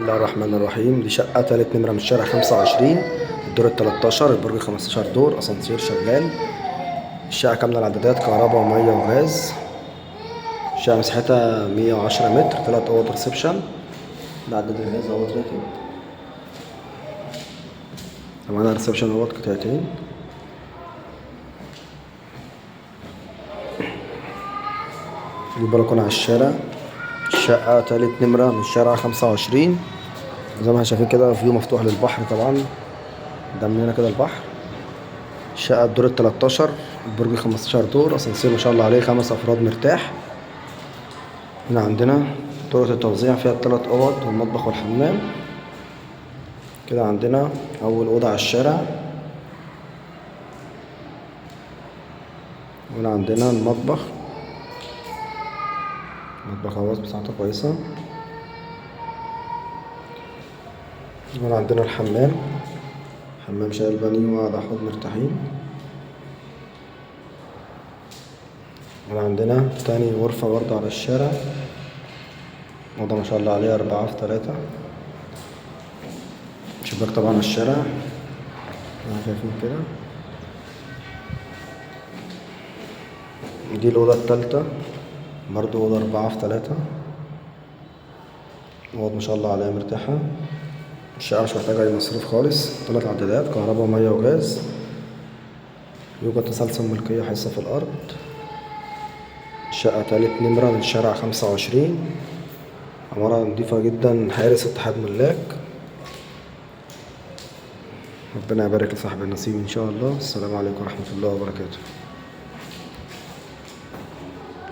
الله الرحمن الرحيم. دي شقة تالت نمرة من الشارع 25، الدور ال13، البرج 15 دور، أسانسير شغال. الشقة كاملة العدادات، كهرباء ومية وغاز. الشقة مساحتها 110 متر، 3 أوض ريسبشن. ده عداد الغاز اهوت راكب. معانا ريسبشن اهوت قطعتين. دي بلكونة على الشارع. الشقة تالت نمرة من الشارع 25. زي ما احنا شايفين كده، فيو مفتوح للبحر طبعا. ده من هنا كده البحر. الشقة الدور ال13، البرج 15 دور، أسانسير ما شاء الله عليه، 5 أفراد مرتاح. هنا عندنا طرقة التوزيع، فيها ال3 أوض والمطبخ والحمام. كده عندنا أول أوضة على الشارع. هنا عندنا المطبخ اهوت بتاعته كويسة. هنا عندنا الحمام، حمام شايل بانيو وقعدة حوض مرتاحين. هنا عندنا تاني غرفة برضه على الشارع، أوضة ما شاء الله عليها 4 في 3. شباك طبعا على الشارع زي ما شايفين كده. دي الأوضة التالتة، برضه أوضة 4 في 3. أوض ما شاء الله عليها مرتاحة. الشقة مش محتاجة أي مصروف خالص، 3 عدادات، كهرباء ومية وغاز. يوجد تسلسل ملكية حصة في الأرض. الشقة تالت نمرة من الشارع 25، عمارة نضيفة جدا، حارس اتحاد ملاك. ربنا يبارك لصاحب النصيب إن شاء الله. السلام عليكم ورحمة الله وبركاته.